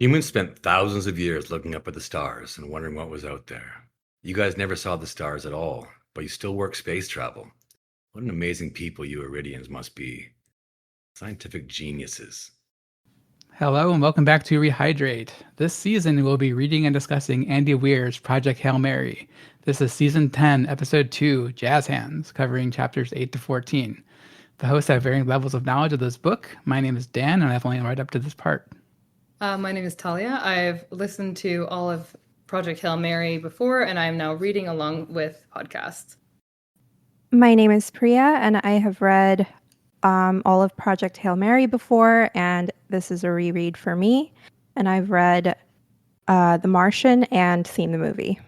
Humans spent thousands of years looking up at the stars and wondering what was out there. You guys never saw the stars at all, but you still work space travel. What an amazing people you Iridians must be. Scientific geniuses. Hello and welcome back to Rehydrate. This season we'll be reading and discussing Andy Weir's Project Hail Mary. This is Season 10, Episode 2, Jazz Hands, covering chapters 8 to 14. The hosts have varying levels of knowledge of this book. My name is Dan, and I've only read up to this part. My name is Talia. I've listened to all of Project Hail Mary before, and I am now reading along with podcasts. My name is Priya, and I have read all of Project Hail Mary before, and this is a reread for me. And I've read The Martian and seen the movie.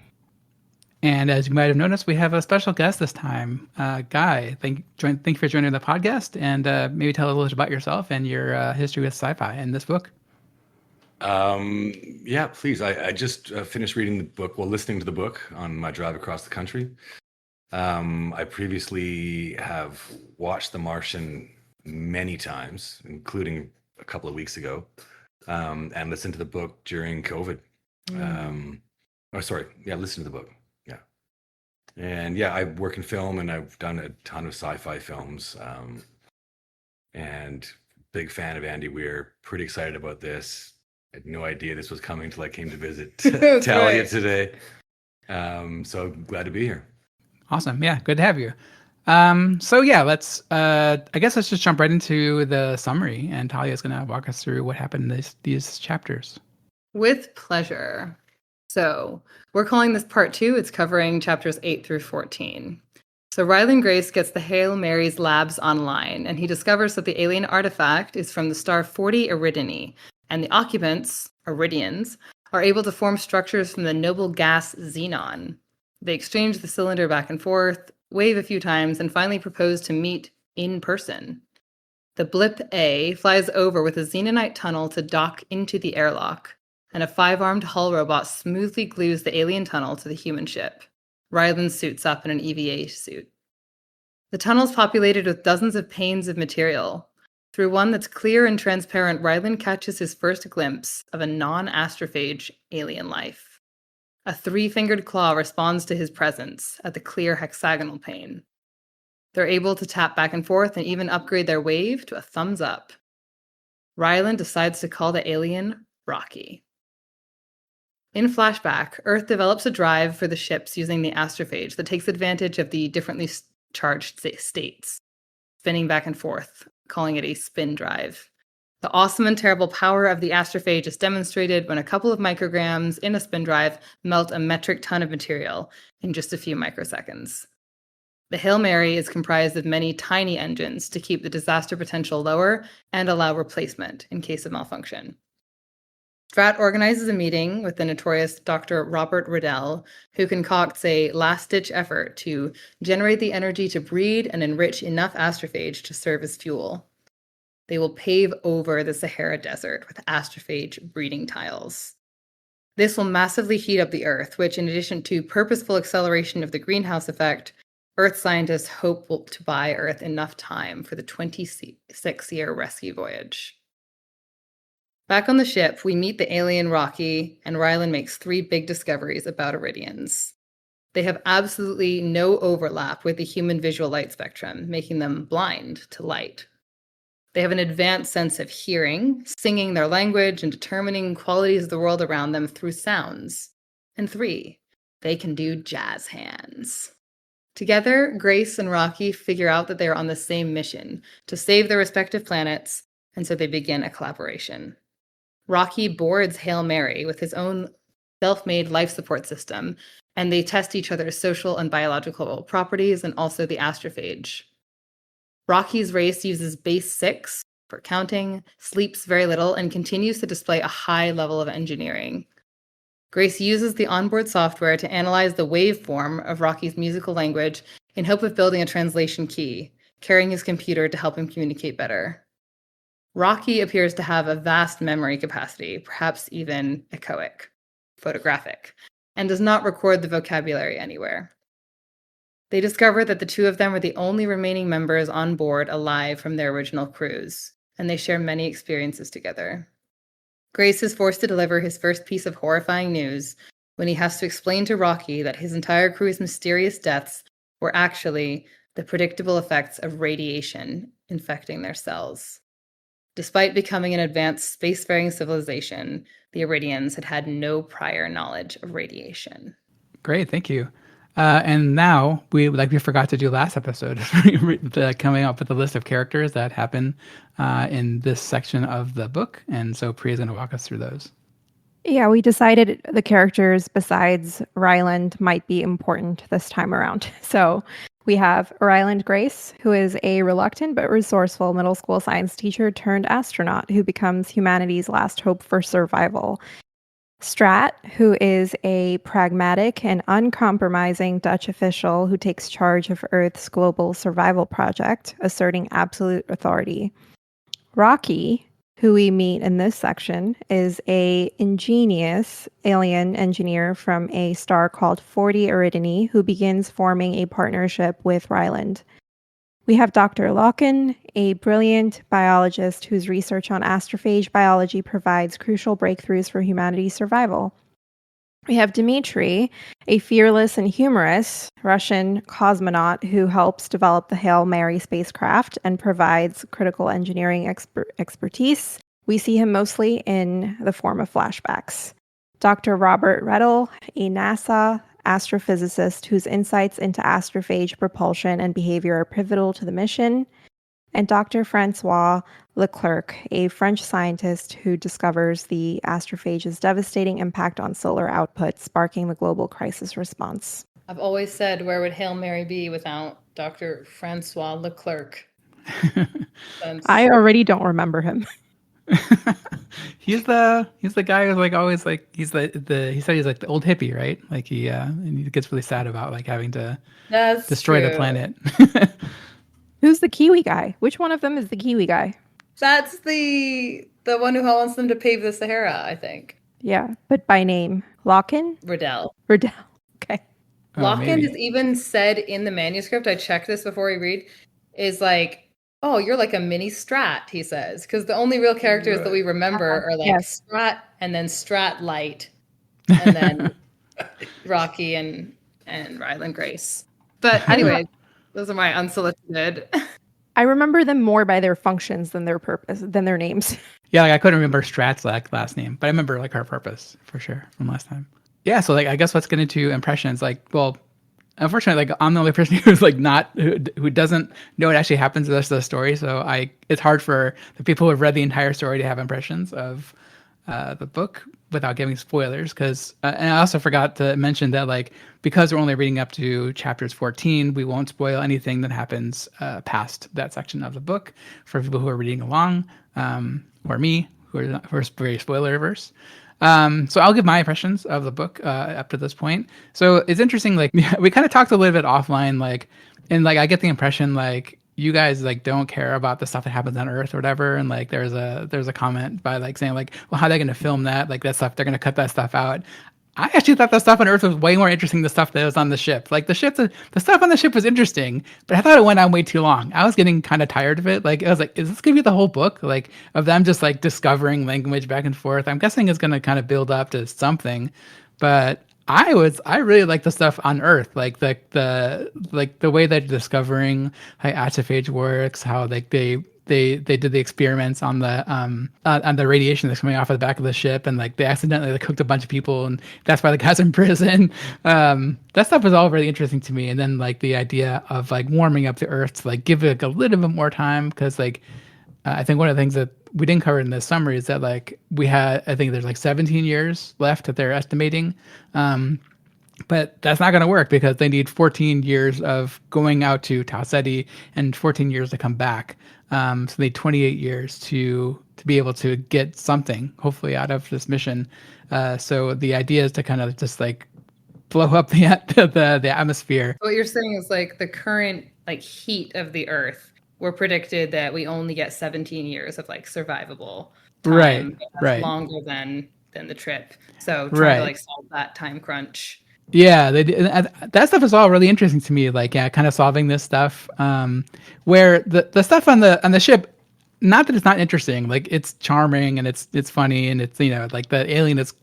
And as you might have noticed, we have a special guest this time. Guy, thank you for joining the podcast, and maybe tell a little bit about yourself and your history with sci-fi and this book. Yeah, please. I just finished reading the book, listening to the book on my drive across the country. I previously have watched The Martian many times, including a couple of weeks ago, and listened to the book during COVID. Listen to the book. Yeah. And yeah, I work in film and I've done a ton of sci-fi films, and big fan of Andy Weir. Pretty excited about this. I had no idea this was coming till I came to visit Talia today. So glad to be here. Awesome. Yeah, good to have you. Let's just jump right into the summary, and Talia is going to walk us through what happened in these chapters. With pleasure. So we're calling this part 2. It's covering chapters 8 through 14. So Ryland Grace gets the Hail Mary's labs online, and he discovers that the alien artifact is from the star 40 Eridani, and the occupants, Iridians, are able to form structures from the noble gas xenon. They exchange the cylinder back and forth, wave a few times, and finally propose to meet in person. The Blip A flies over with a xenonite tunnel to dock into the airlock, and a 5-armed hull robot smoothly glues the alien tunnel to the human ship. Ryland suits up in an EVA suit. The tunnel's populated with dozens of panes of material. Through one that's clear and transparent, Ryland catches his first glimpse of a non-astrophage alien life. A 3-fingered claw responds to his presence at the clear hexagonal pane. They're able to tap back and forth and even upgrade their wave to a thumbs up. Ryland decides to call the alien Rocky. In flashback, Earth develops a drive for the ships using the astrophage that takes advantage of the differently charged states, spinning back and forth, calling it a spin drive. The awesome and terrible power of the astrophage is demonstrated when a couple of micrograms in a spin drive melt a metric ton of material in just a few microseconds. The Hail Mary is comprised of many tiny engines to keep the disaster potential lower and allow replacement in case of malfunction. Strat organizes a meeting with the notorious Dr. Robert Riddell, who concocts a last-ditch effort to generate the energy to breed and enrich enough astrophage to serve as fuel. They will pave over the Sahara Desert with astrophage breeding tiles. This will massively heat up the Earth, which, in addition to purposeful acceleration of the greenhouse effect, Earth scientists hope to buy Earth enough time for the 26-year rescue voyage. Back on the ship, we meet the alien Rocky, and Ryland makes 3 big discoveries about Iridians. They have absolutely no overlap with the human visual light spectrum, making them blind to light. They have an advanced sense of hearing, singing their language, and determining qualities of the world around them through sounds. And 3, they can do jazz hands. Together, Grace and Rocky figure out that they are on the same mission, to save their respective planets, and so they begin a collaboration. Rocky boards Hail Mary with his own self-made life support system, and they test each other's social and biological properties and also the astrophage. Rocky's race uses base 6 for counting, sleeps very little, and continues to display a high level of engineering. Grace uses the onboard software to analyze the waveform of Rocky's musical language in hope of building a translation key, carrying his computer to help him communicate better. Rocky appears to have a vast memory capacity, perhaps even echoic, photographic, and does not record the vocabulary anywhere. They discover that the 2 of them are the only remaining members on board alive from their original cruise, and they share many experiences together. Grace is forced to deliver his first piece of horrifying news when he has to explain to Rocky that his entire crew's mysterious deaths were actually the predictable effects of radiation infecting their cells. Despite becoming an advanced spacefaring civilization, the Iridians had had no prior knowledge of radiation. Great, thank you. And now we forgot to do last episode, coming up with a list of characters that happen in this section of the book, and so Priya's going to walk us through those. Yeah, we decided the characters besides Ryland might be important this time around. So we have Ryland Grace, who is a reluctant but resourceful middle school science teacher turned astronaut who becomes humanity's last hope for survival. Strat, who is a pragmatic and uncompromising Dutch official who takes charge of Earth's global survival project, asserting absolute authority. Rocky, who we meet in this section, is a ingenious alien engineer from a star called 40 Eridani who begins forming a partnership with Ryland. We have Dr. Lockin, a brilliant biologist whose research on astrophage biology provides crucial breakthroughs for humanity's survival. We have Dmitry, a fearless and humorous Russian cosmonaut who helps develop the Hail Mary spacecraft and provides critical engineering expertise. We see him mostly in the form of flashbacks. Dr. Robert Redl, a NASA astrophysicist whose insights into astrophage propulsion and behavior are pivotal to the mission, and Dr. Francois Leclerc, a French scientist who discovers the astrophage's devastating impact on solar output, sparking the global crisis response. I've always said, where would Hail Mary be without Dr. Francois Leclerc? I already don't remember him. He's the guy who's like always like he said he's like the old hippie, right? Like and he gets really sad about like having to destroy the planet. Who's the Kiwi guy? Which one of them is the Kiwi guy? That's the one who wants them to pave the Sahara, I think. Yeah, but by name. Lockin? Riddell. Okay. Lockin is even said in the manuscript, I checked this before we read, is like, oh, you're like a mini Strat, he says. Because the only real characters that we remember are like Strat and then Strat Light and then Rocky and Ryland Grace. But anyway, those are my unsolicited. I remember them more by their functions than their purpose, than their names. Yeah, like I couldn't remember Strat's like last name, but I remember like her purpose for sure from last time. Yeah, so like I guess let's get into impressions. Like, well, unfortunately, like I'm the only person who's like who doesn't know what actually happens to the rest of the story. So it's hard for the people who have read the entire story to have impressions of the book without giving spoilers. Because and I also forgot to mention that like because we're only reading up to chapters 14, we won't spoil anything that happens past that section of the book for people who are reading along, or me who are very spoiler averse. So I'll give my impressions of the book up to this point. So it's interesting, like we kind of talked a little bit offline, like, and like I get the impression like you guys like don't care about the stuff that happens on Earth or whatever. And like there's a comment by like saying like, well, how are they going to film that? Like that stuff, they're going to cut that stuff out. I actually thought the stuff on Earth was way more interesting than the stuff that was on the ship. Like the stuff on the ship was interesting, but I thought it went on way too long. I was getting kind of tired of it. Like I was like, is this gonna be the whole book? Like of them just like discovering language back and forth. I'm guessing it's gonna kind of build up to something, but I really like the stuff on Earth, like the way that discovering how astrophage works, how like they did the experiments on the radiation that's coming off of the back of the ship, and like they accidentally like cooked a bunch of people, and that's why the guy's in prison. That stuff was all really interesting to me. And then like the idea of like warming up the Earth to like give it like, a little bit more time, because like I think one of the things that we didn't cover in the summary is that like I think there's like 17 years left that they're estimating. But that's not going to work because they need 14 years of going out to Tau Ceti and 14 years to come back. So they need 28 years to be able to get something, hopefully, out of this mission. So the idea is to kind of just like blow up the atmosphere. What you're saying is like the current like heat of the Earth, we're predicted that we only get 17 years of like survivable time. Right. Longer than the trip. So trying to like solve that time crunch. Yeah, that stuff is all really interesting to me. Like, yeah, kind of solving this stuff. Where the stuff on the ship, not that it's not interesting. Like it's charming and it's funny and it's like the alien is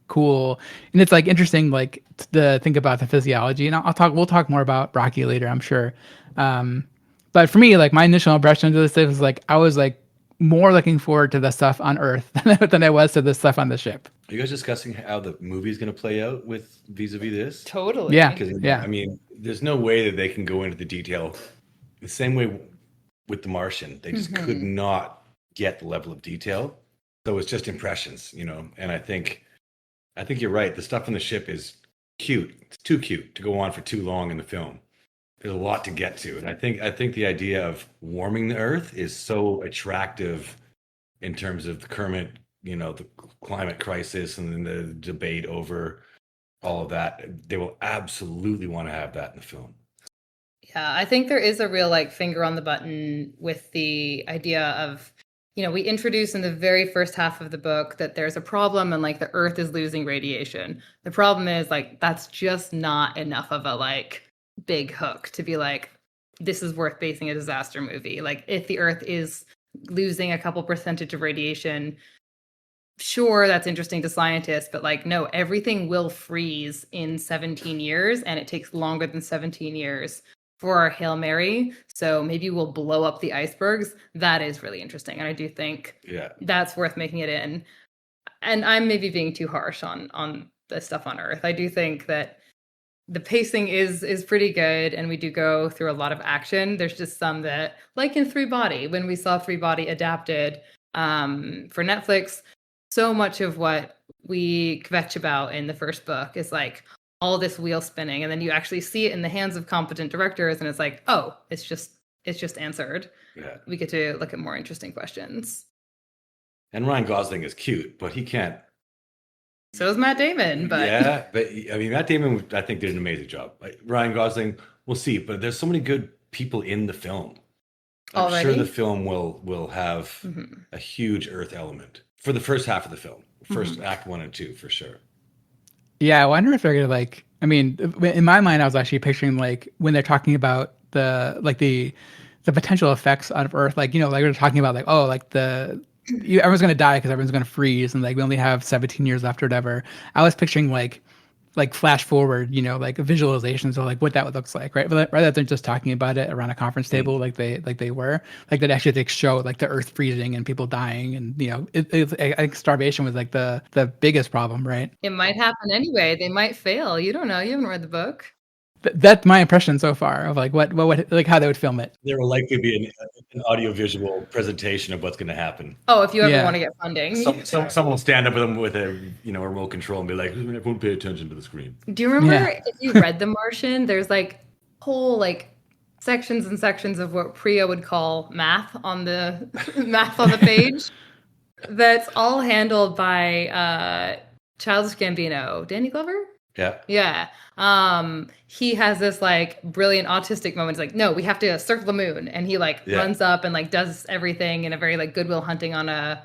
cool and it's like interesting like to think about the physiology. And we'll talk more about Rocky later, I'm sure. But for me, like my initial impression of this was like I was like more looking forward to the stuff on Earth than I was to the stuff on the ship. Are you guys discussing how the movie is going to play out with vis-a-vis this? Totally. Yeah. Because Yeah. I mean, there's no way that they can go into the detail the same way with The Martian. They just could not get the level of detail. So it's just impressions, And I think you're right. The stuff on the ship is cute. It's too cute to go on for too long in the film. There's a lot to get to, and I think the idea of warming the Earth is so attractive in terms of the current, the climate crisis and then the debate over all of that. They will absolutely want to have that in the film. Yeah, I think there is a real like finger on the button with the idea of, we introduce in the very first half of the book that there's a problem and like the Earth is losing radiation. The problem is like that's just not enough of a like big hook to be like, this is worth basing a disaster movie. Like if the Earth is losing a couple percentage of radiation, sure, that's interesting to scientists, but like, no, everything will freeze in 17 years and it takes longer than 17 years for our Hail Mary. So maybe we'll blow up the icebergs. That is really interesting. And I do think that's worth making it in. And I'm maybe being too harsh on the stuff on Earth. I do think that the pacing is pretty good, and we do go through a lot of action. There's just some that, like in Three Body, when we saw Three Body adapted for Netflix, so much of what we kvetch about in the first book is like all this wheel spinning, and then you actually see it in the hands of competent directors, and it's like, oh, it's just answered. Yeah. We get to look at more interesting questions. And Ryan Gosling is cute, but he can't. So is Matt Damon, but yeah, but I mean, Matt Damon, I think, did an amazing job. Like, Ryan Gosling, we'll see, but there's so many good people in the film. I'm sure the film will have a huge Earth element for the first half of the film, first act 1 and 2 for sure. Yeah, I wonder if they're gonna like. I mean, in my mind, I was actually picturing like when they're talking about the potential effects on Earth, like like we're talking about like everyone's gonna die because everyone's gonna freeze, and like we only have 17 years left or whatever. I was picturing like flash forward, like visualizations of like what that looks like, right? But rather than just talking about it around a conference table, like they were, like that actually they show like the Earth freezing and people dying, and I think starvation was like the biggest problem, right? it might happen anyway. They might fail. You don't know. You haven't read the book. That's my impression so far of like what like how they would film it. There will likely be an audiovisual presentation of what's going to happen. Oh, if you ever want to get funding, someone will stand up with them with a a remote control and be like, "Everyone, pay attention to the screen." Do you remember if you read The Martian? There's like whole like sections and sections of what Priya would call math on the page. That's all handled by Childish Gambino, Danny Glover. Yeah. He has this like brilliant autistic moment. He's like, no, we have to circle the moon. And he like runs up and like does everything in a very like Goodwill Hunting on a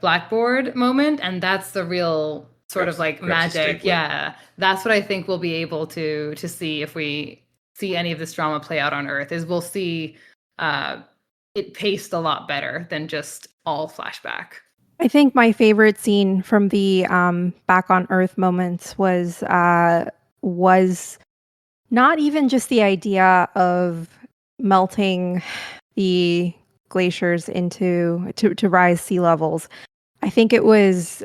blackboard moment. And that's the real sort of like magic. Yeah. That's what I think we'll be able to see if we see any of this drama play out on Earth, is we'll see it paced a lot better than just all flashback. I think my favorite scene from the back on Earth moments was not even just the idea of melting the glaciers to rise sea levels. I think it was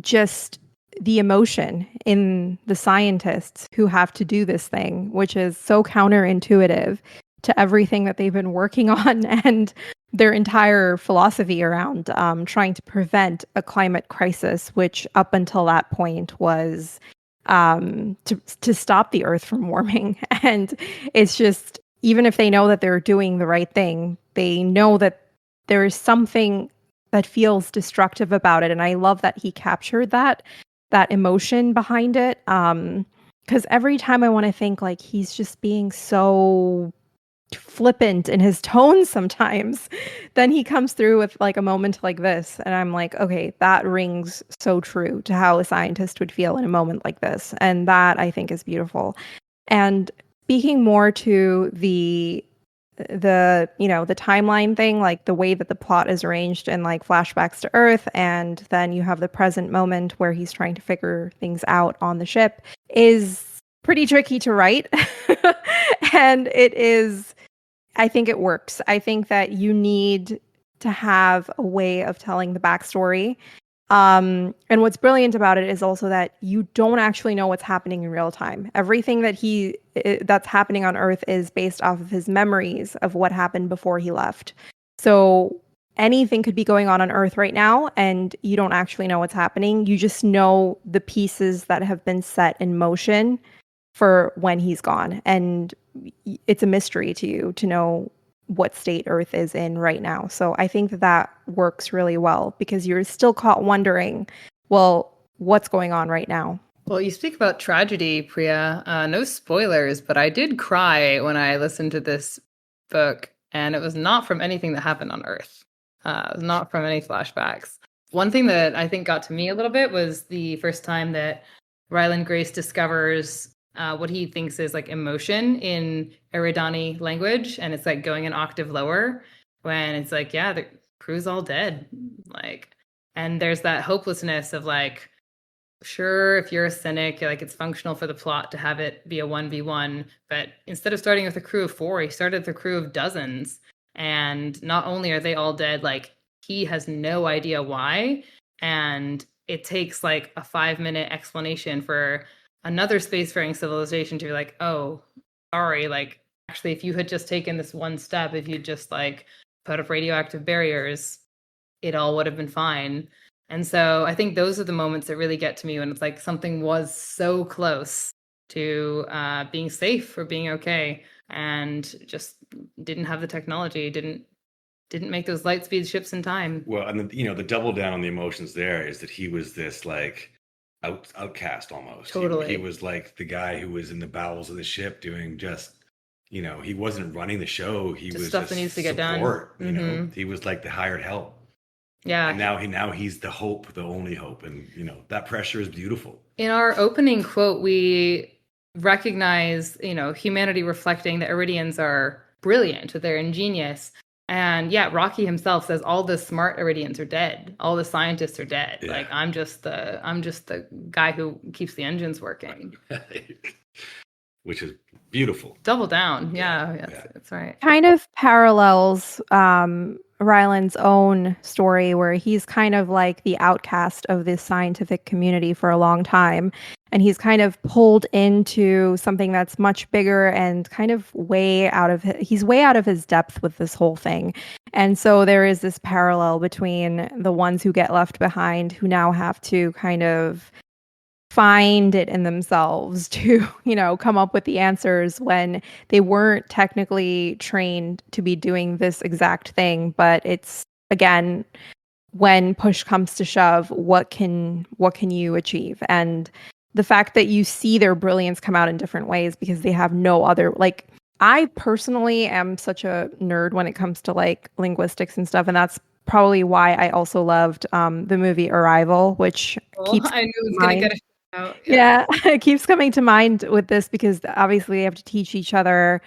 just the emotion in the scientists who have to do this thing, which is so counterintuitive to everything that they've been working on and their entire philosophy around trying to prevent a climate crisis, which up until that point was to stop the Earth from warming. And it's just, even if they know that they're doing the right thing, they know that there is something that feels destructive about it. And I love that he captured that emotion behind it. Because every time I want to think like he's just being so flippant in his tone sometimes, then he comes through with like a moment like this, and I'm like, okay, that rings so true to how a scientist would feel in a moment like this, and that I think is beautiful. And speaking more to the the timeline thing, like the way that the plot is arranged and like flashbacks to Earth, and then you have the present moment where he's trying to figure things out on the ship, is pretty tricky to write. And it is, I think it works. I think that you need to have a way of telling the backstory. And what's brilliant about it is also that you don't actually know what's happening in real time. Everything that's happening on Earth is based off of his memories of what happened before he left. So anything could be going on Earth right now, and you don't actually know what's happening. You just know the pieces that have been set in motion for when he's gone. And it's a mystery to you to know what state Earth is in right now. So I think that works really well because you're still caught wondering, well, what's going on right now? Well, you speak about tragedy, Priya. No spoilers, but I did cry when I listened to this book, and it was not from anything that happened on Earth. It was not from any flashbacks. One thing that I think got to me a little bit was the first time that Ryland Grace discovers what he thinks is like emotion in Eridani language, and it's like going an octave lower when it's like, yeah, the crew's all dead, like, and there's that hopelessness of like, sure, if you're a cynic, like it's functional for the plot to have it be a 1v1, but instead of starting with a crew of 4, he started with a crew of dozens, and not only are they all dead, like he has no idea why, and it takes like a 5-minute explanation for another spacefaring civilization to be like, oh, sorry, like actually if you had just taken this one step, if you just like put up radioactive barriers, it all would have been fine. And so I think those are the moments that really get to me when it's like something was so close to being safe or being okay and just didn't have the technology, didn't make those light speed ships in time. Well, and the double down on the emotions there is that he was this like outcast almost. Totally. He was like the guy who was in the bowels of the ship doing just, he wasn't running the show. He Just was stuff just that needs to get support, done. he was like the hired help. Yeah. And now he's the hope, the only hope. And, that pressure is beautiful. In our opening quote, we recognize, humanity reflecting that Iridians are brilliant, that they're ingenious. And yeah, Rocky himself says all the smart Iridians are dead. All the scientists are dead. Yeah. Like I'm just the guy who keeps the engines working. Which is beautiful. Double down. Yeah. That's right. Kind of parallels Ryland's own story, where he's kind of like the outcast of this scientific community for a long time. And he's kind of pulled into something that's much bigger and kind of he's way out of his depth with this whole thing. And so there is this parallel between the ones who get left behind, who now have to kind of find it in themselves to, come up with the answers when they weren't technically trained to be doing this exact thing. But it's, again, when push comes to shove, what can you achieve? And the fact that you see their brilliance come out in different ways because they have no other, like, I personally am such a nerd when it comes to like linguistics and stuff. And that's probably why I also loved the movie Arrival, which I knew it was going to get out. Yeah, it keeps coming to mind with this because obviously they have to teach each other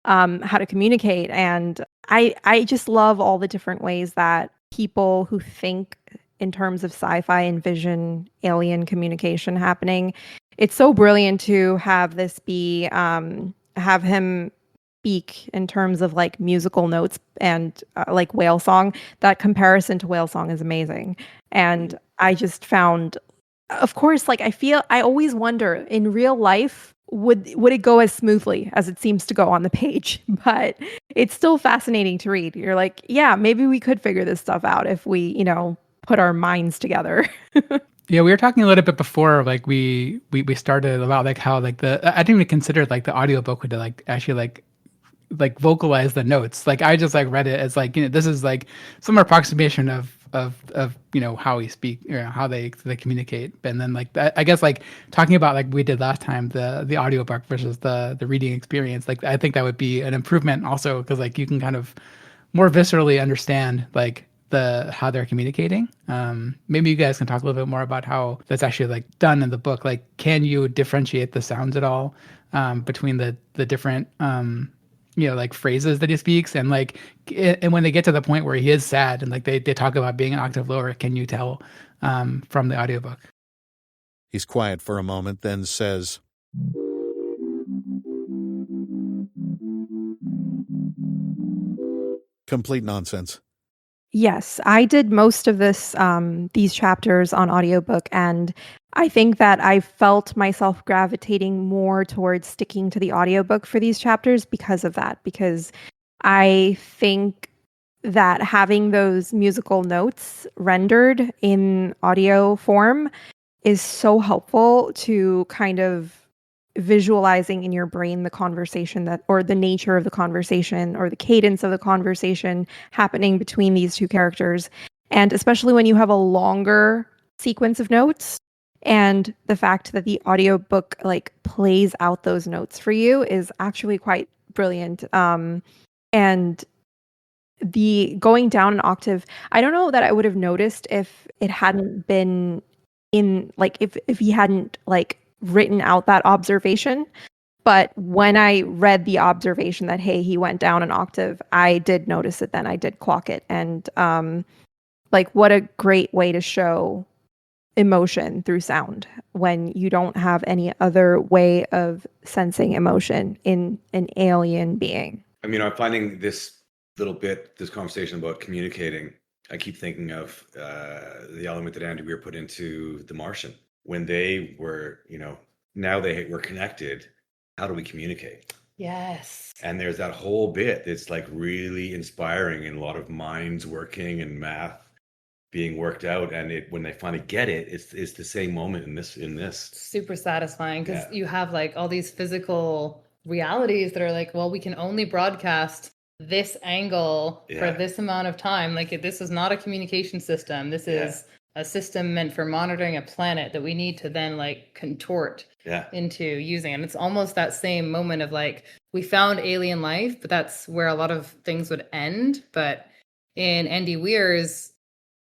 how to communicate. And I just love all the different ways that people who think in terms of sci-fi envision alien communication happening. It's so brilliant to have this be, have him speak in terms of like musical notes and like whale song. That comparison to whale song is amazing. And I just found, of course, like I always wonder in real life, would it go as smoothly as it seems to go on the page? But it's still fascinating to read. You're like, yeah, maybe we could figure this stuff out if we, put our minds together. Yeah, we were talking a little bit before, like we started about like how like I didn't even consider like the audiobook would like actually like vocalize the notes. Like I just like read it as like, this is like some approximation of how we speak, how they communicate. And then like I guess like talking about like we did last time, the audiobook versus the reading experience, like I think that would be an improvement also, because like you can kind of more viscerally understand like how they're communicating. Maybe you guys can talk a little bit more about how that's actually like done in the book. Like, can you differentiate the sounds at all between the different like phrases that he speaks, and like, and when they get to the point where he is sad, and like they talk about being an octave lower, can you tell from the audiobook? He's quiet for a moment, then says, complete nonsense. Yes, I did most of these chapters on audiobook, and I think that I felt myself gravitating more towards sticking to the audiobook for these chapters because of that, because I think that having those musical notes rendered in audio form is so helpful to kind of visualizing in your brain the conversation or the nature of the conversation or the cadence of the conversation happening between these two characters. And especially when you have a longer sequence of notes, and the fact that the audiobook like plays out those notes for you is actually quite brilliant. And the going down an octave, I don't know that I would have noticed if it hadn't been in like if he hadn't like written out that observation. But when I read the observation that, hey, he went down an octave, I did notice it then. I did clock it. And like, what a great way to show emotion through sound when you don't have any other way of sensing emotion in an alien being. I mean, I'm finding this conversation about communicating, I keep thinking of the element that Andy Weir put into The Martian. When they were, now they were connected, how do we communicate? Yes. And there's that whole bit that's like really inspiring, and a lot of minds working and math being worked out. And when they finally get it, it's the same moment in this. Super satisfying, because you have like all these physical realities that are like, well, we can only broadcast this angle for this amount of time. Like, this is not a communication system. This is a system meant for monitoring a planet that we need to then like contort into using. And it's almost that same moment of like, we found alien life, but that's where a lot of things would end. But in Andy Weir's,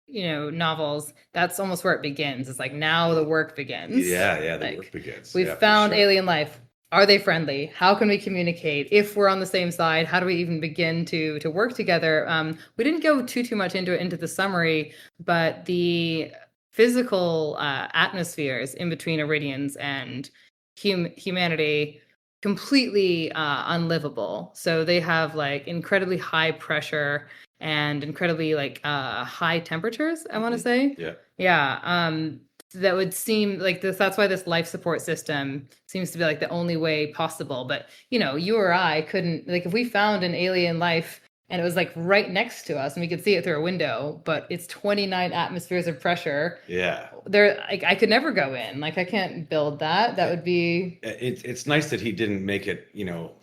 novels, that's almost where it begins. It's like, now the work begins. The work begins. We've found alien life. Are they friendly? How can we communicate? If we're on the same side, how do we even begin to work together? We didn't go too much into the summary, but the physical atmospheres in between Iridians and humanity completely unlivable. So they have like incredibly high pressure and incredibly like high temperatures, I want to say. That would seem like this. That's why this life support system seems to be like the only way possible. But you or I couldn't, like, if we found an alien life and it was like right next to us and we could see it through a window, but it's 29 atmospheres of pressure. There, like, I could never go in. Like, I can't build that. That would be. It's nice that he didn't make it,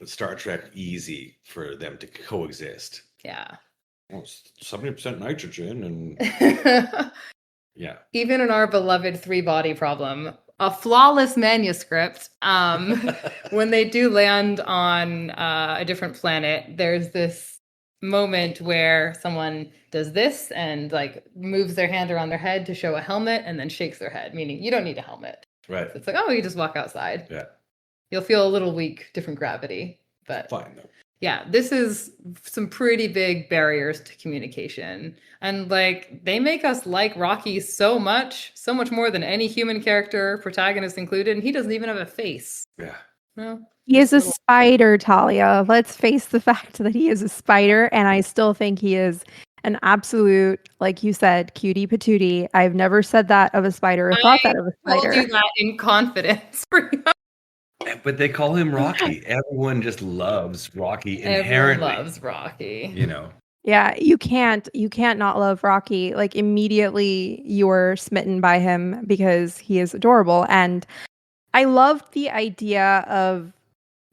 Star Trek easy for them to coexist. Yeah. Well, 70% nitrogen and. Yeah. Even in our beloved 3-body problem, a flawless manuscript, when they do land on a different planet, there's this moment where someone does this and like moves their hand around their head to show a helmet and then shakes their head, meaning you don't need a helmet. Right. So it's like, oh, you just walk outside. Yeah. You'll feel a little weak, different gravity, but fine though. Yeah, this is some pretty big barriers to communication. And like, they make us like Rocky so much more than any human character, protagonist included, and he doesn't even have a face. Yeah. No. He is a spider, Talia. Let's face the fact that he is a spider, and I still think he is an absolute, like you said, cutie patootie. I've never said that of a spider or thought that of a spider. I told you that in confidence. But they call him Rocky. Everyone just loves Rocky inherently. Everyone loves Rocky. Yeah, you can't not love Rocky. Like, immediately you're smitten by him because he is adorable. And I loved the idea of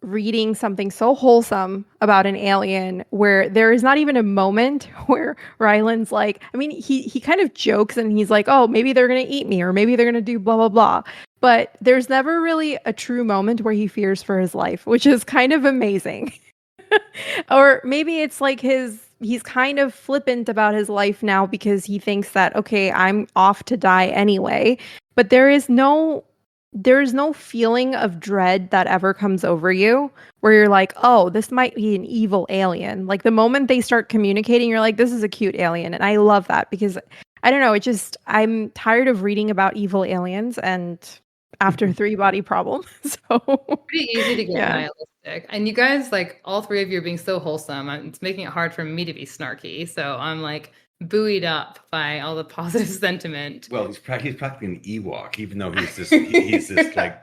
reading something so wholesome about an alien where there is not even a moment where Ryland's like, I mean, he kind of jokes and he's like, oh, maybe they're going to eat me or maybe they're going to do blah, blah, blah. But there's never really a true moment where he fears for his life, which is kind of amazing. Or maybe it's like he's kind of flippant about his life now because he thinks that, okay, I'm off to die anyway. But there is no there's no feeling of dread that ever comes over you where you're like, oh, this might be an evil alien. Like the moment they start communicating, you're like, this is a cute alien. And I love that because I don't know, I'm tired of reading about evil aliens and after Three Body Problem. So Pretty easy to get yeah. nihilistic. And you guys, like all three of you are being so wholesome. It's making it hard for me to be snarky. So I'm like buoyed up by all the positive sentiment. Well, he's practically an Ewok, even though he's this like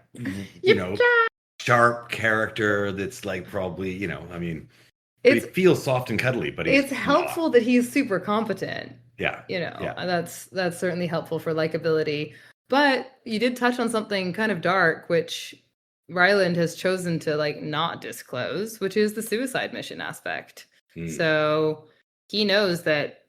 sharp character that's like probably I mean, he feels soft and cuddly, but it's helpful that he's super competent. Yeah, that's certainly helpful for likability. But you did touch on something kind of dark, which Ryland has chosen to like not disclose, which is the suicide mission aspect. So he knows that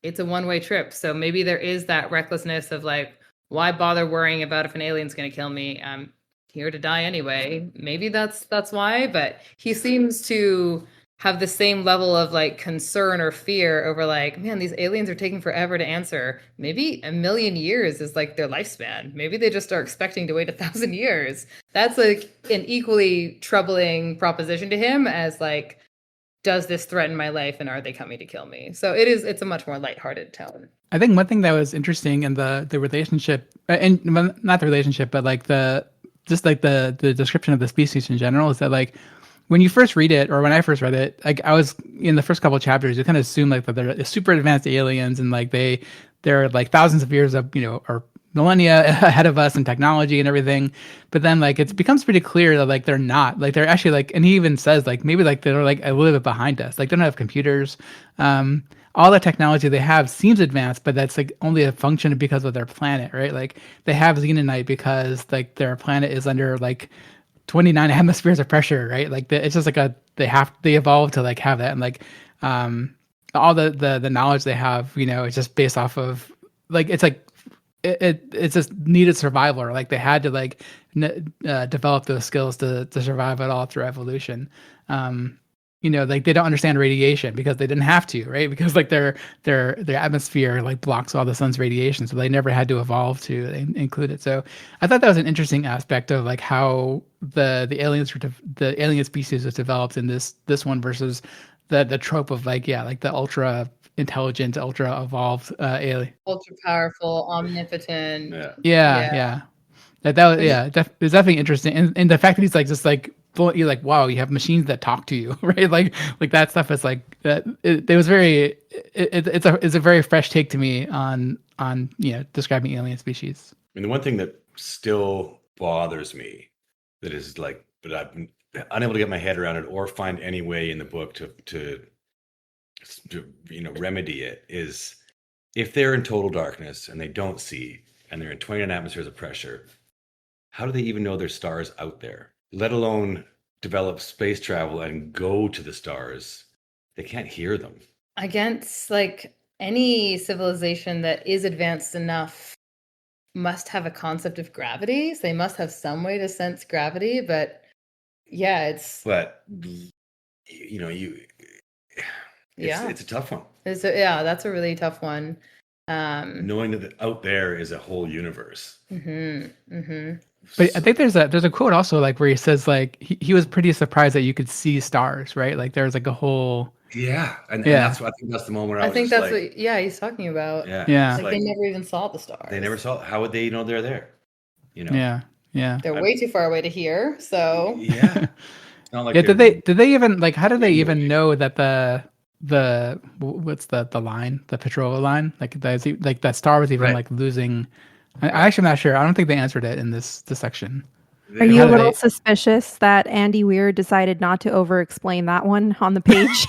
it's a one-way trip. So maybe there is that recklessness of like, why bother worrying about if an alien's going to kill me? I'm here to die anyway. Maybe that's why. But he seems to have the same level of like concern or fear over like, man, these aliens are taking forever to answer. Maybe 1,000,000 years is like their lifespan. Maybe they just are expecting to wait 1,000 years. That's like an equally troubling proposition to him as like, does this threaten my life and are they coming to kill me? So it's a much more lighthearted tone. I think one thing that was interesting in the relationship, and not the relationship, but like the description of the species in general is that like, when you first read it, or when I first read it, like I was in the first couple of chapters, you kind of assume like that they're super advanced aliens and like they're like thousands of years of or millennia ahead of us in technology and everything. But then like it becomes pretty clear that like they're not. Like they're actually like, and he even says like maybe like they're like a little bit behind us. Like they don't have computers. All the technology they have seems advanced, but that's like only a function because of their planet, right? Like they have xenonite because like their planet is under like 29 atmospheres of pressure, right? Like it's just like they evolved to like have that, and like all the knowledge they have, it's just based off of like it's like it's just needed survival, or like they had to like develop those skills to survive at all through evolution. Like they don't understand radiation because they didn't have to, right? Because like their atmosphere like blocks all the sun's radiation, so they never had to evolve to include it. So I thought that was an interesting aspect of like how the alien species was developed in this one versus the trope of like the ultra intelligent, ultra evolved alien, ultra powerful, omnipotent. Yeah. That was it's definitely interesting, and the fact that he's like just like you're like, wow, you have machines that talk to you, right? Like that stuff is like that. It was very. It's a very fresh take to me on describing alien species. I mean, the one thing that still bothers me that is like, but I've been unable to get my head around it or find any way in the book to remedy it is if they're in total darkness and they don't see and they're in 29 atmospheres of pressure, how do they even know there's stars out there, let alone develop space travel and go to the stars? They can't hear them. Against like any civilization that is advanced enough must have a concept of gravity. So they must have some way to sense gravity, but it's it's a tough one. That's a really tough one. Knowing that out there is a whole universe. But I think there's a quote also like where he says like he was pretty surprised that you could see stars, right? Like there's like a whole and that's what I think that's the moment I think that's what he's talking about. Like they never even saw the stars. They never saw. How would they know they're there? They're way too far away to hear. So like did they even like how do they even know that the what's the line, the Petrova line, like that star was even like losing? I actually am not sure. I don't think they answered it in this section. Are you a little suspicious that Andy Weir decided not to over-explain that one on the page?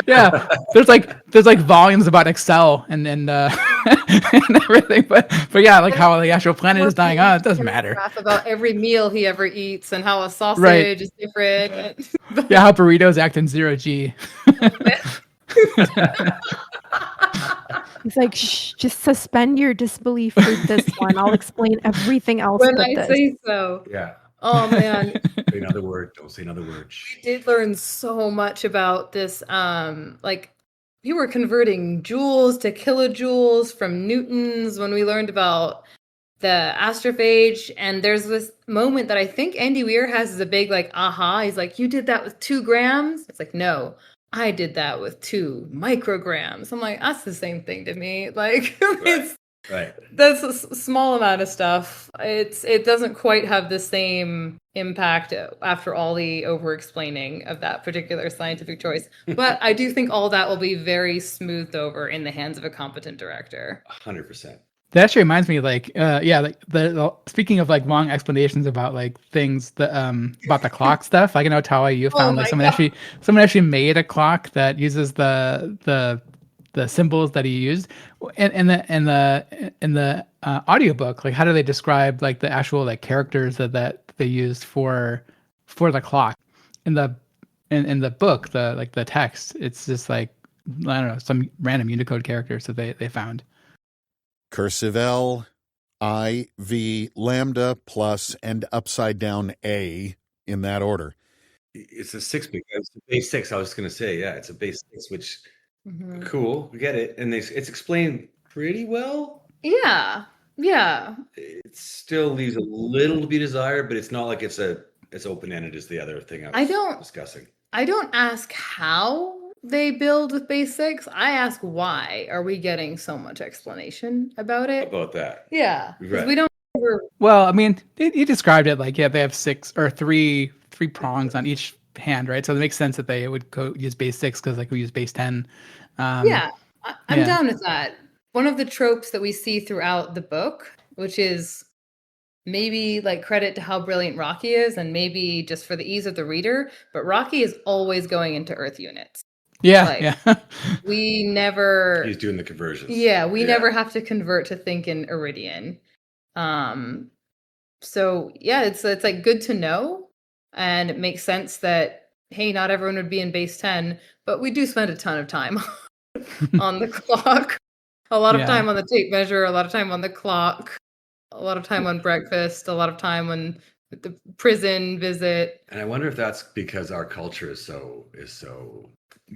Yeah, there's like volumes about Excel and and everything, but yeah, like how the actual planet is dying on, it doesn't matter. About every meal he ever eats and how a sausage is different. Yeah, how burritos act in 0G. He's like, shh, just suspend your disbelief for this one. I'll explain everything else. When I say so. Yeah. Oh man. Say another word. Don't say another word. We did learn so much about this. Like we were converting joules to kilojoules from newtons when we learned about the astrophage, and there's this moment that I think Andy Weir has as a big like aha. He's like, "You did that with 2 grams?" It's like, "No, I did that with 2 micrograms." I'm like, that's the same thing to me. Like, it's Right. that's a small amount of stuff. It doesn't quite have the same impact after all the over explaining of that particular scientific choice. But I do think all that will be very smoothed over in the hands of a competent director. 100%. That actually reminds me, like, like the speaking of like long explanations about like things that about the clock stuff. Like, I know Tawa, you found like someone actually made a clock that uses the symbols that he used, and in the audiobook. Like, how do they describe like the actual like characters that they used for the clock in the book, the text? It's just like, I don't know, some random Unicode characters that they found. Cursive L, I, V, lambda, plus, and upside down A in that order. It's a 6-bit. It's a base 6. I was going to say, yeah, it's a base 6, which cool. We get it, and it's explained pretty well. Yeah. It still leaves a little to be desired, but it's not like it's open ended as the other thing I was discussing. I don't ask how they build with base 6. I ask why are we getting so much explanation about it? About that. Yeah. Right. We don't Well, I mean, he described it like, yeah, they have 6 or 3 prongs on each hand, right? So it makes sense that they would use base 6 because like we use base 10. I'm down with that. One of the tropes that we see throughout the book, which is maybe like credit to how brilliant Rocky is, and maybe just for the ease of the reader, but Rocky is always going into Earth units. Yeah. We never. He's doing the conversions. Yeah, we never have to convert to think in Iridian. So yeah, it's like good to know, and it makes sense that hey, not everyone would be in base 10, but we do spend a ton of time on the clock, a lot of time on the tape measure, a lot of time on the clock, a lot of time on breakfast, a lot of time on the prison visit. And I wonder if that's because our culture is so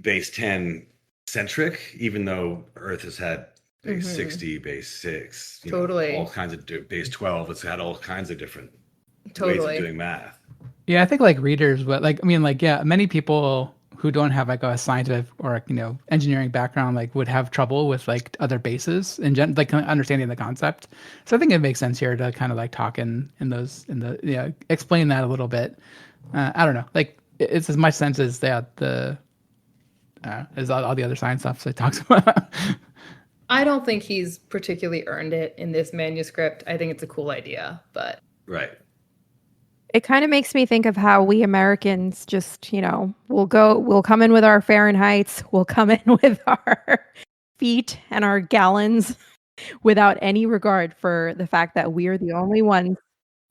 base 10 centric, even though Earth has had base 60, base 6, totally, all kinds of base 12. It's had all kinds of different ways of doing math. Yeah, I think like readers, but like, I mean, like, yeah, many people who don't have like a scientific or engineering background like would have trouble with like other bases and like understanding the concept. So I think it makes sense here to kind of like talk in the explain that a little bit. I don't know, like it's as much sense as that as all the other science stuff that it talks about. I don't think he's particularly earned it in this manuscript. I think it's a cool idea, but right. It kind of makes me think of how we Americans just, we'll come in with our Fahrenheits, we'll come in with our feet and our gallons without any regard for the fact that we're the only ones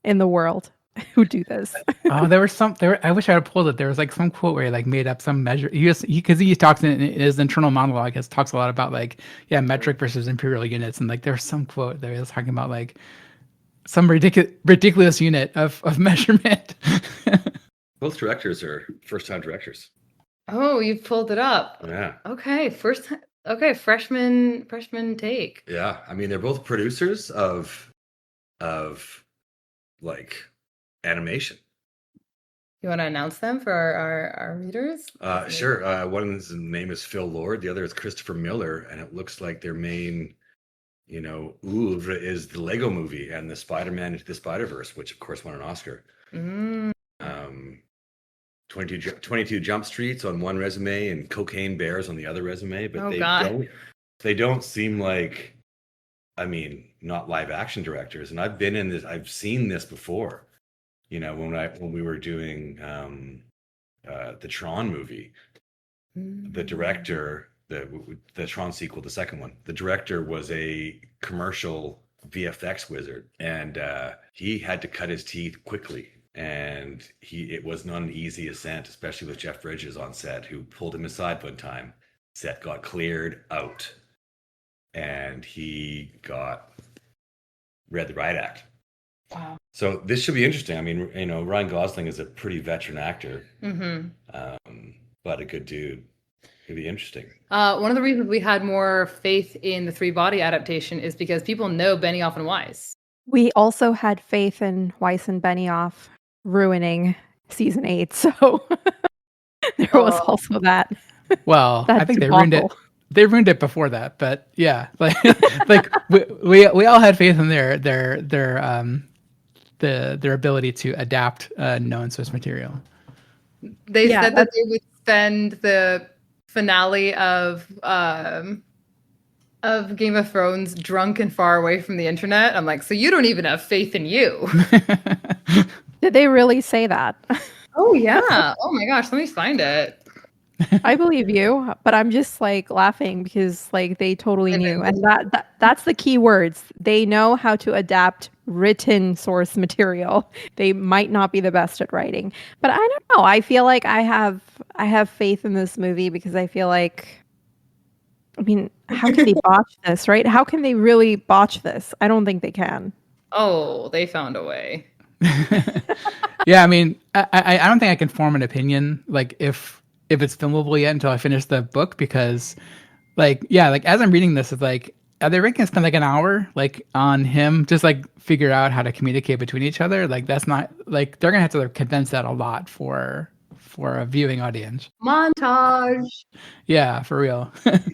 in the world who do this. I wish I had pulled it. There was like some quote where he like made up some measure. Because he talks in his internal monologue, he talks a lot about like, metric versus imperial units. And like there's some quote there he was talking about like, some ridiculous unit of measurement. Both directors are first-time directors. Oh, you pulled it up. Yeah. Okay, freshman take. Yeah, I mean they're both producers of like animation. You want to announce them for our readers? Sure. One's name is Phil Lord. The other is Christopher Miller, and it looks like their main oeuvre is the Lego movie and the Spider-Man Into the Spider-Verse, which of course won an Oscar. 22 Jump Streets on one resume and Cocaine Bears on the other resume, but they don't seem like, I mean, not live action directors. And I've seen this before, when we were doing the Tron movie, the director, the Tron sequel, the second one, the director was a commercial VFX wizard, and he had to cut his teeth quickly, and it was not an easy ascent, especially with Jeff Bridges on set, who pulled him aside one time. Set got cleared out, and he read the Riot Act. Wow. So this should be interesting. I mean, Ryan Gosling is a pretty veteran actor, but a good dude. It'd be interesting. One of the reasons we had more faith in the 3 Body adaptation is because people know Benioff and Weiss. We also had faith in Weiss and Benioff ruining season 8, so there was Oh. also that. Well, I That think they ruined it. debacle. They ruined it before that, but yeah, like like we all had faith in their ability to adapt known source material. They Yeah, said that they would spend the finale of Game of Thrones drunk and far away from the internet. I'm like, so you don't even have faith in you. Did they really say that? Oh yeah. Oh my gosh, let me find it. I believe you, but I'm just like laughing because like they totally knew, and that's the key words. They know how to adapt written source material. They might not be the best at writing, but I don't know. I feel like I have faith in this movie because I feel like, I mean, how can they botch this, right? How can they really botch this? I don't think they can. Oh, they found a way. Yeah, I mean, I don't think I can form an opinion like if it's filmable yet until I finish the book, because like yeah, like as I'm reading this, it's like are they going to spend like an hour like on him just like figure out how to communicate between each other? Like that's not like they're gonna have to condense that a lot for a viewing audience. Montage. Yeah, for real.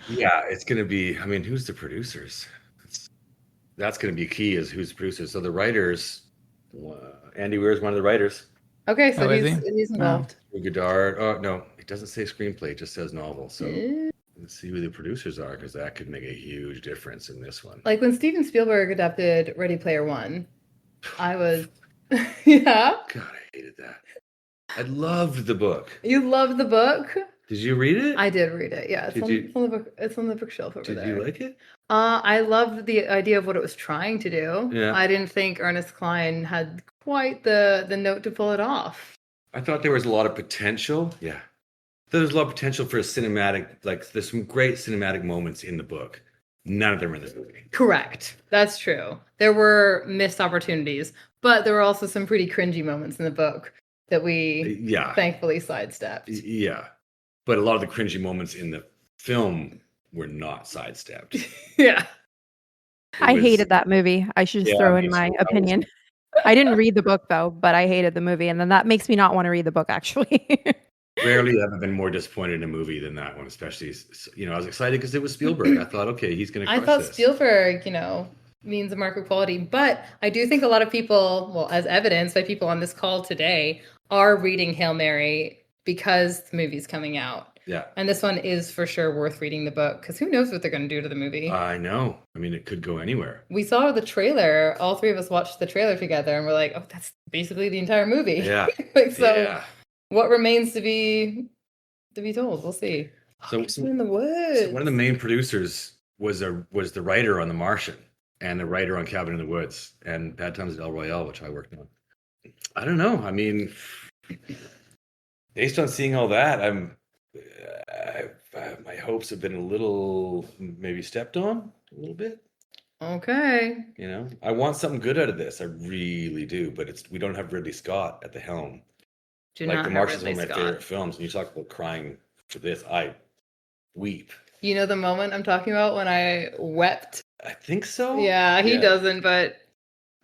Yeah, it's going to be. I mean, who's the producers? That's going to be key. Is who's the producers? So the writers. Andy Weir is one of the writers. Okay, so Oh, is he's he? involved. Godard. Oh no, it doesn't say screenplay. It just says novel. So Eh. let's see who the producers are, because that could make a huge difference in this one. Like when Steven Spielberg adapted Ready Player One, I was yeah. God, I hated that. I loved the book. You loved the book? Did you read it? I did read it. Yeah, Did you- it's on the book. It's on the bookshelf over Did there. you like it? I loved the idea of what it was trying to do. Yeah. I didn't think Ernest Cline had quite the note to pull it off. I thought there was a lot of potential. Yeah. There was a lot of potential for a cinematic, like there's some great cinematic moments in the book. None of them are in this movie. Correct. That's true. There were missed opportunities, but there were also some pretty cringy moments in the book that we Yeah. thankfully sidestepped. Yeah. But a lot of the cringy moments in the film were not sidestepped. Yeah. I hated that movie. I should just Yeah, throw me in my too. opinion. I didn't read the book though, but I hated the movie, and then that makes me not want to read the book actually. Rarely have I been more disappointed in a movie than that one, especially, I was excited because it was Spielberg. I thought, okay, he's going to I crush thought this. Spielberg, means a mark of quality, but I do think a lot of people, well, as evidenced by people on this call today, are reading Hail Mary because the movie's coming out. Yeah. And this one is for sure worth reading the book, because who knows what they're going to do to the movie. I know. I mean, it could go anywhere. We saw the trailer. All three of us watched the trailer together, and we're like, "Oh, that's basically the entire movie." Yeah. So, what remains to be told? We'll see. So, In the woods. So one of the main producers was the writer on The Martian and the writer on Cabin in the Woods and Bad Times at El Royale, which I worked on. I don't know. I mean, based on seeing all that, my hopes have been a little maybe stepped on a little bit. Okay. I want something good out of this. I really do, but we don't have Ridley Scott at the helm. Do Like not The have Martian is Ridley one of my Scott. favorite films, and you talk about crying for this, I weep. You know the moment I'm talking about when I wept? I think so. Yeah, he Yeah. doesn't, but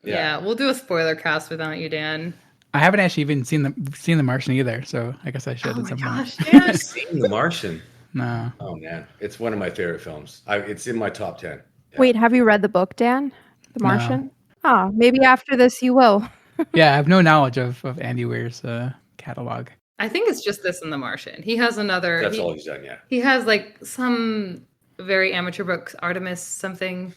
Yeah. we'll do a spoiler cast without you, Dan. I haven't actually even seen the Martian either, so I guess I should Oh at my some gosh, point. Dan. I've seen The Martian. No. Oh man, it's one of my favorite films. It's in my top 10. Yeah. Wait, have you read the book, Dan? The No. Martian? Ah, maybe after this you will. Yeah, I have no knowledge of Andy Weir's catalog. I think it's just this in The Martian. He has another. That's he, all he's done. Yeah. He has like some very amateur books, Artemis something,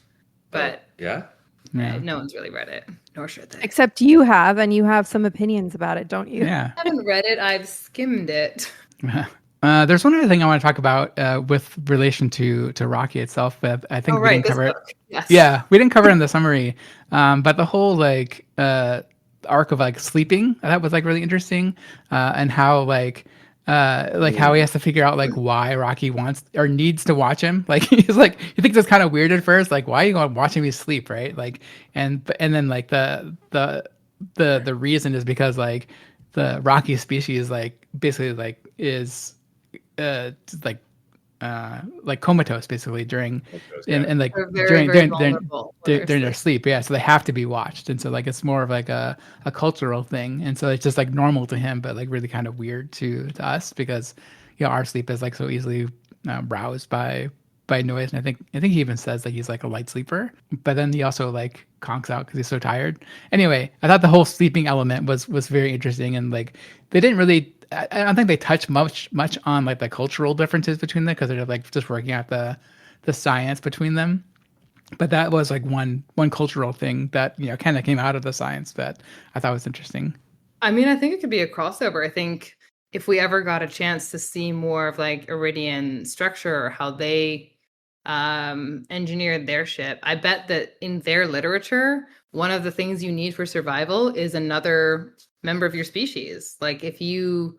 but Yeah. Yeah. no one's really read it, nor should they. Except you have, and you have some opinions about it, don't you? Yeah. I haven't read it. I've skimmed it. There's one other thing I want to talk about with relation to Rocky itself, but I think Oh, we right, didn't this cover it. book. Yes. Yeah, we didn't cover it in the summary. But the whole like arc of like sleeping, that was like really interesting, and how how he has to figure out like why Rocky wants or needs to watch him. Like he's like he thinks it's kind of weird at first, like why are you going to watch me sleep, right? Like and then like the reason is because like the Rocky species like basically like is like like comatose basically during Yeah. and like They're very, very during vulnerable when they're during their asleep. sleep. Yeah, so they have to be watched, and so like it's more of like a cultural thing, and so it's just like normal to him, but like really kind of weird to us because our sleep is like so easily roused by noise. And I think he even says that he's like a light sleeper, but then he also like conks out because he's so tired. Anyway, I thought the whole sleeping element was very interesting, and like they didn't really. I don't think they touch much on like the cultural differences between them because they're like just working out the science between them. But that was like one cultural thing that kind of came out of the science that I thought was interesting. I mean, I think it could be a crossover. I think if we ever got a chance to see more of like Iridian structure or how they engineered their ship, I bet that in their literature, one of the things you need for survival is another member of your species. Like if you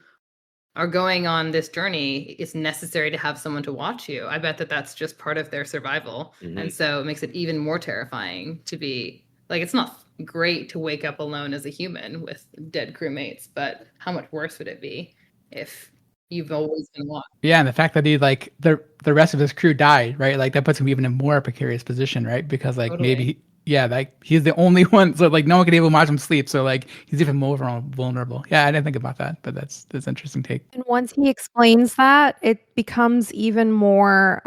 are going on this journey, it's necessary to have someone to watch you. I bet that that's just part of their survival. And so it makes it even more terrifying to be like, it's not great to wake up alone as a human with dead crewmates, but how much worse would it be if you've always been watched? Yeah, and the fact that he like the rest of his crew died, right? Like that puts him even in a more precarious position, right? Because like Totally. like he's the only one, so like no one could even watch him sleep, so like he's even more vulnerable. Yeah, I didn't think about that, but that's an interesting take. And once he explains that, it becomes even more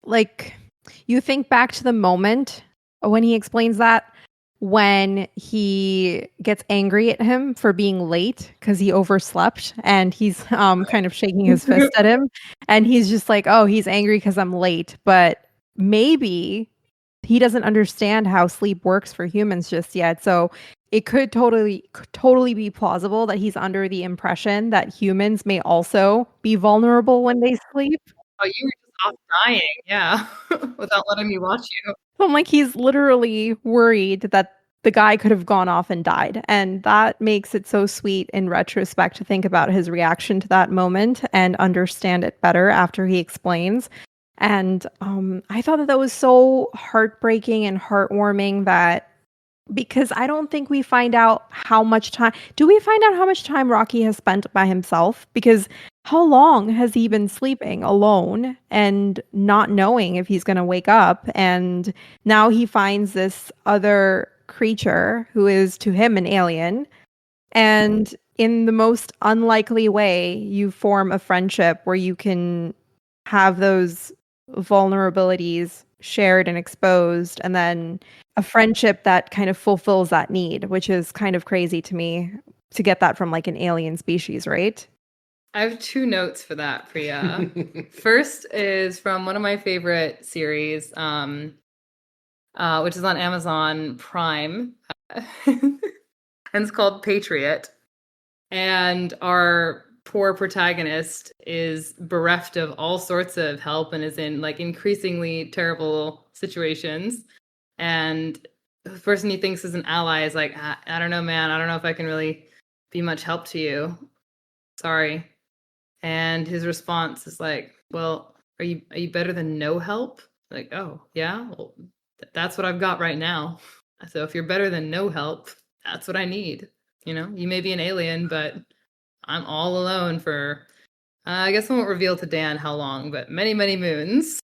like you think back to the moment when he explains that when he gets angry at him for being late because he overslept and he's kind of shaking his fist at him and he's just like, oh, he's angry because I'm late, but maybe he doesn't understand how sleep works for humans just yet. So it could totally be plausible that he's under the impression that humans may also be vulnerable when they sleep. Oh, you were just off dying, yeah, without letting me watch you. So I'm like, he's literally worried that the guy could have gone off and died. And that makes it so sweet in retrospect to think about his reaction to that moment and understand it better after he explains. And I thought that was so heartbreaking and heartwarming that because I don't think we find out how much time. Do we find out how much time Rocky has spent by himself? Because how long has he been sleeping alone and not knowing if he's going to wake up? And now he finds this other creature who is to him an alien. And in the most unlikely way, you form a friendship where you can have those vulnerabilities shared and exposed, and then a friendship that kind of fulfills that need, which is kind of crazy to me to get that from like an alien species, right? I have two notes for that, Priya. First is from one of my favorite series, which is on Amazon Prime, and it's called Patriot. And our poor protagonist is bereft of all sorts of help and is in like increasingly terrible situations. And the person he thinks is an ally is like, I don't know, man. I don't know if I can really be much help to you. Sorry. And his response is like, well, are you better than no help? Like, oh, yeah, well, that's what I've got right now. So if you're better than no help, that's what I need. You may be an alien, but I'm all alone for, I guess I won't reveal to Dan how long, but many, many moons.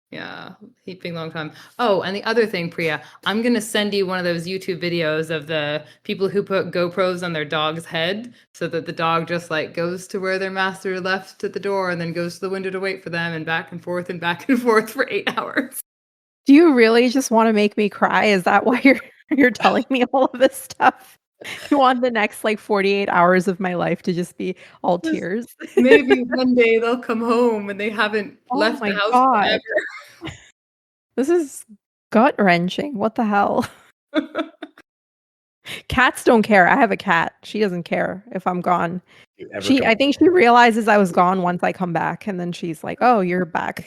Yeah, heaping long time. Oh, and the other thing, Priya, I'm going to send you one of those YouTube videos of the people who put GoPros on their dog's head so that the dog just like goes to where their master left at the door and then goes to the window to wait for them and back and forth for 8 hours. Do you really just want to make me cry? Is that why you're telling me all of this stuff? You want the next like 48 hours of my life to just be all tears? Maybe one day they'll come home and they haven't Oh left my the house God. forever. This is gut-wrenching. What the hell? Cats don't care. I have a cat. She doesn't care if I'm gone. I think she realizes I was gone once I come back, and then she's like, "Oh, you're back."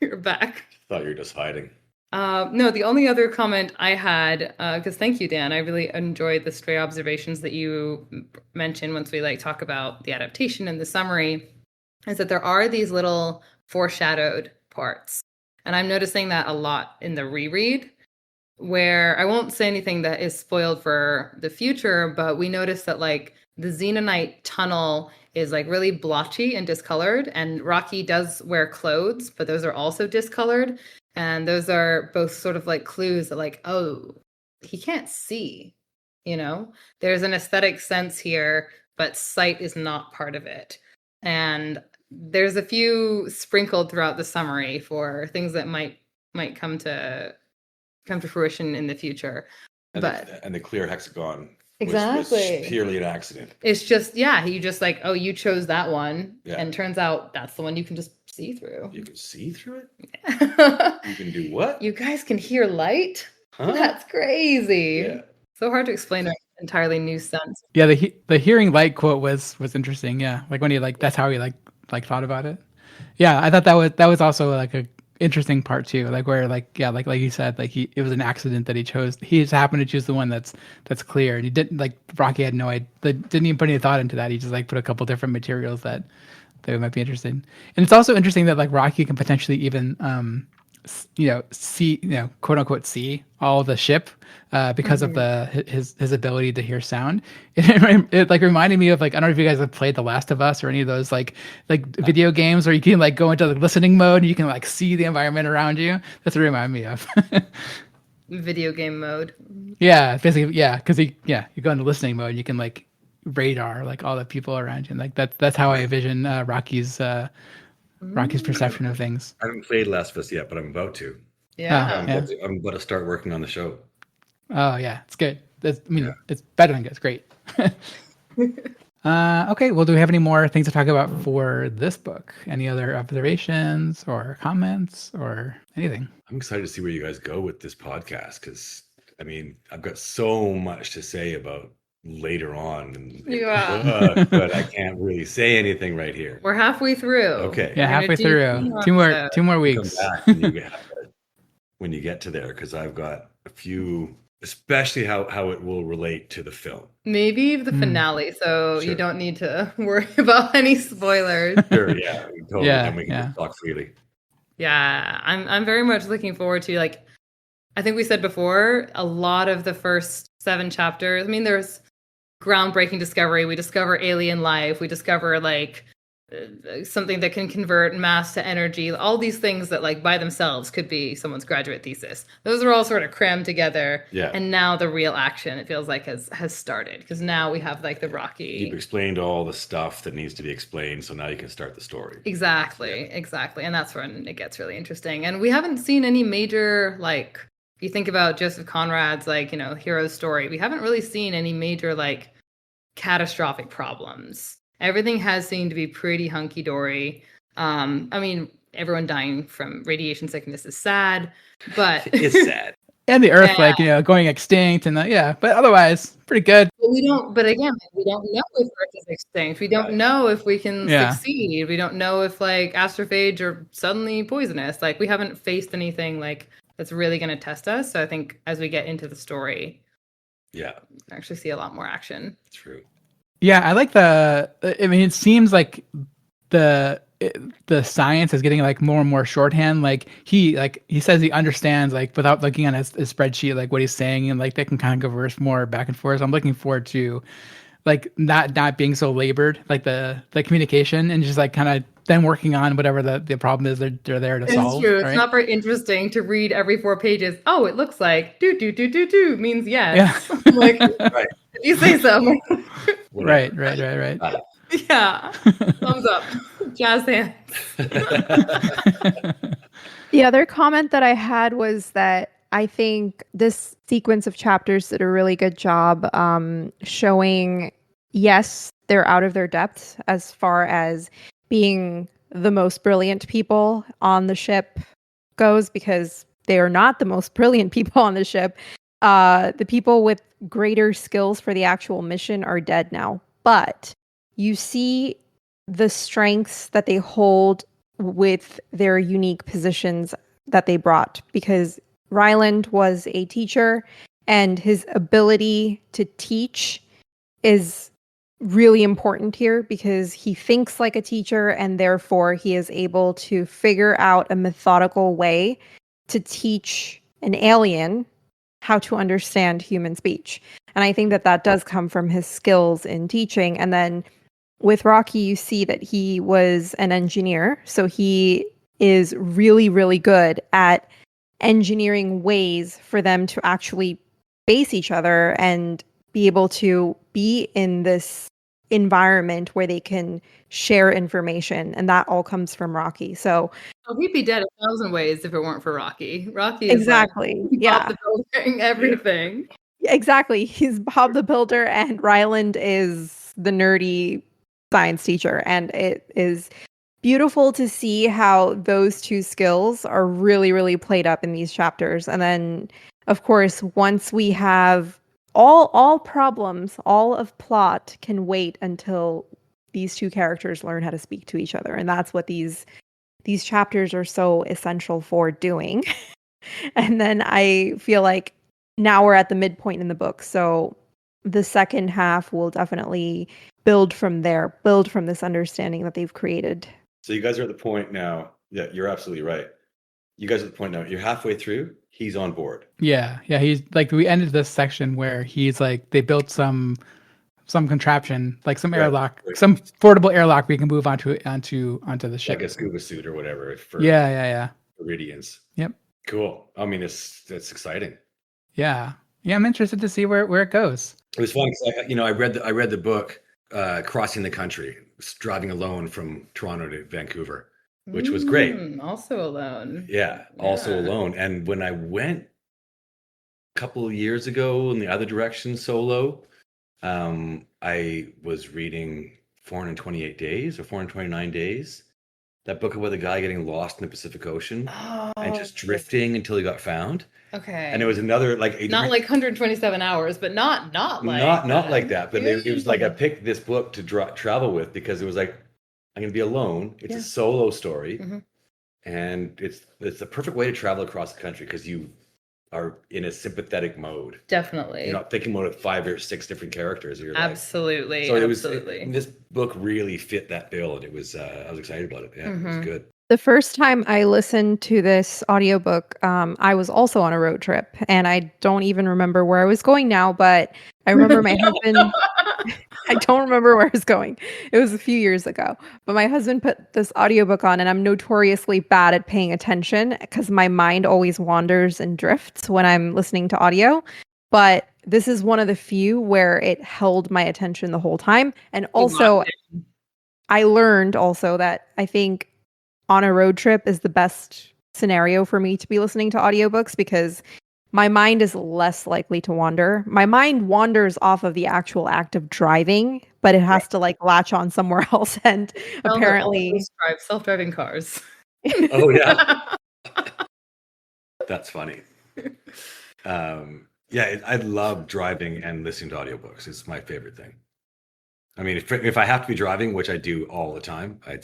You're back. Thought you were just hiding. No, the only other comment I had, because thank you, Dan. I really enjoyed the stray observations that you mentioned once we like talk about the adaptation and the summary, is that there are these little foreshadowed parts. And I'm noticing that a lot in the reread, where I won't say anything that is spoiled for the future, but we notice that like the Xenonite tunnel is like really blotchy and discolored, and Rocky does wear clothes, but those are also discolored. And those are both sort of like clues that like, oh, he can't see, you know? There's an aesthetic sense here, but sight is not part of it. And there's a few sprinkled throughout the summary for things that might come to fruition in the future. And the clear hexagon Exactly. was purely an accident. It's just, yeah, you just like, oh, you chose that one. Yeah. And turns out that's the one you can just see through. You can see through it? You can do what? You guys can hear light? Huh? That's crazy. Yeah. So hard to explain an entirely new sense. Yeah, the hearing light quote was interesting. Yeah, like when he like that's how he like thought about it. Yeah, I thought that was also like a interesting part too. Like where like yeah, like you said, like it was an accident that he chose. He just happened to choose the one that's clear. And he didn't like Rocky had no idea. Didn't even put any thought into that. He just like put a couple different materials that might be interesting. And it's also interesting that like Rocky can potentially even see, quote unquote, see all the ship because of his ability to hear sound. It like reminded me of like, I don't know if you guys have played The Last of Us or any of those like video games where you can like go into the listening mode and you can like see the environment around you. That's what it reminded me of. Video game mode. Yeah, basically, yeah, because you go into listening mode and you can like radar like all the people around you. And like that's how I envision Rocky's perception of things. I haven't played Last of Us yet, but I'm about to. Yeah. I'm about to start working on the show. Oh yeah, it's good. It's better than good. It's great. Okay, well, do we have any more things to talk about for this book? Any other observations or comments or anything? I'm excited to see where you guys go with this podcast because, I mean, I've got so much to say about later on, but I can't really say anything right here. We're halfway through. Okay. Yeah, halfway through. Two more weeks. Come back when you get to there, because I've got a few, especially how it will relate to the film. Maybe the finale, so Sure. you don't need to worry about any spoilers. Sure, yeah, totally. Yeah, And we can just talk freely. Yeah, I'm very much looking forward to, like, I think we said before, a lot of the first 7 chapters. I mean, there's groundbreaking discovery. We discover alien life. We discover like something that can convert mass to energy. All these things that like by themselves could be someone's graduate thesis. Those are all sort of crammed together. Yeah. And now the real action, it feels like, has started, because now we have like the Rocky. You've explained all the stuff that needs to be explained, so now you can start the story. Exactly. And that's when it gets really interesting. And we haven't seen any major, like, if you think about Joseph Conrad's like, hero's story, we haven't really seen any major like catastrophic problems. Everything has seemed to be pretty hunky-dory. I mean, everyone dying from radiation sickness is sad, but It's sad. And the Earth, going extinct, and but otherwise, pretty good. But again, we don't know if Earth is extinct. We don't know if we can succeed. We don't know if like astrophage are suddenly poisonous. Like, we haven't faced anything like that's really going to test us. So I think as we get into the story, we actually see a lot more action. True. Yeah, I like it seems like the science is getting like more and more shorthand. Like he says he understands like without looking on his spreadsheet like what he's saying, and like they can kind of converse more back and forth. So I'm looking forward to like not being so labored, like the communication, and just like kind of then working on whatever the problem is they're there to solve. It's true. Right? It's not very interesting to read every 4 pages. Oh, it looks like do means yes. Yeah. Like, Right. if you say so. Right. Yeah. Thumbs up. Jazz hands. The other comment that I had was that I think this sequence of chapters did a really good job showing, yes, they're out of their depth as far as being the most brilliant people on the ship goes, because they are not the most brilliant people on the ship. The people with greater skills for the actual mission are dead now. But you see the strengths that they hold with their unique positions that they brought, because Ryland was a teacher, and his ability to teach is really important here because he thinks like a teacher, and therefore he is able to figure out a methodical way to teach an alien how to understand human speech. And I think that does come from his skills in teaching. And then with Rocky, you see that he was an engineer. So he is really, really good at engineering ways for them to actually face each other and be able to be in this environment where they can share information. And that all comes from Rocky. So He'd be dead 1,000 ways if it weren't for Rocky. Rocky is exactly. like Yeah. Bob the Builder, everything. Exactly. He's Bob the Builder and Ryland is the nerdy science teacher. And it is beautiful to see how those two skills are really, really played up in these chapters. And then, of course, once we have all problems, all of plot can wait until these two characters learn how to speak to each other. And that's what these chapters are so essential for doing. And then I feel like now we're at the midpoint in the book. So the second half will definitely build from there, build from this understanding that they've created. So you guys are at the point now. Yeah, you're absolutely right. You guys are at the point now. You're halfway through. He's on board. Yeah. He's like, we ended this section where he's like, they built some contraption, like some airlock, some portable airlock we can move onto the ship, like a scuba suit or whatever. For yeah. Iridians. Yep. Cool. I mean, it's exciting. Yeah. I'm interested to see where it goes. It was fun because I read the book Crossing the Country, driving alone from Toronto to Vancouver, which was great. Also alone. Yeah, also alone. And when I went a couple of years ago in the other direction solo, I was reading 428 Days or 429 Days, that book about the guy getting lost in the Pacific Ocean and just drifting until he got found. Okay. And it was another not like 127 hours, but not like that. But it was like I picked this book to travel with because it was like I'm gonna be alone. It's a solo story, and it's the perfect way to travel across the country because you are in a sympathetic mode. Definitely. You're not thinking about 5 or 6 different characters. You're absolutely. So absolutely. this book really fit that bill, and it was I was excited about it. Yeah, it was good. The first time I listened to this audiobook, I was also on a road trip, and I don't even remember where I was going now, but I remember my husband. I don't remember where I was going. It was a few years ago, but my husband put this audiobook on, and I'm notoriously bad at paying attention because my mind always wanders and drifts when I'm listening to audio. But this is one of the few where it held my attention the whole time. And also, I learned also that I think on a road trip is the best scenario for me to be listening to audiobooks because my mind is less likely to wander. My mind wanders off of the actual act of driving, but it has to like latch on somewhere else. And apparently drive self-driving cars. Oh yeah. That's funny. Yeah, I love driving and listening to audiobooks. It's my favorite thing. I mean, if I have to be driving, which I do all the time, I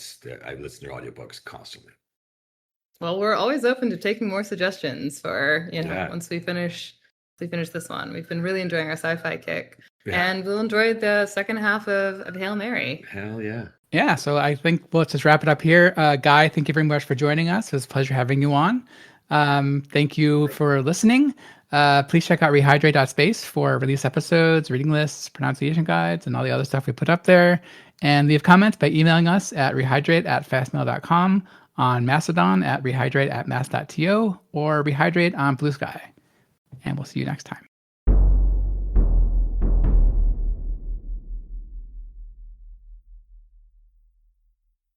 listen to audiobooks constantly. Well, we're always open to taking more suggestions for, once we finish this one. We've been really enjoying our sci-fi kick. Yeah. And we'll enjoy the second half of Hail Mary. Hell yeah. Yeah, so I think let's just wrap it up here. Guy, thank you very much for joining us. It was a pleasure having you on. Thank you for listening. Please check out rehydrate.space for release episodes, reading lists, pronunciation guides, and all the other stuff we put up there. And leave comments by emailing us at rehydrate@fastmail.com, on Mastodon at rehydrate@mass.to, or rehydrate on Blue Sky. And we'll see you next time.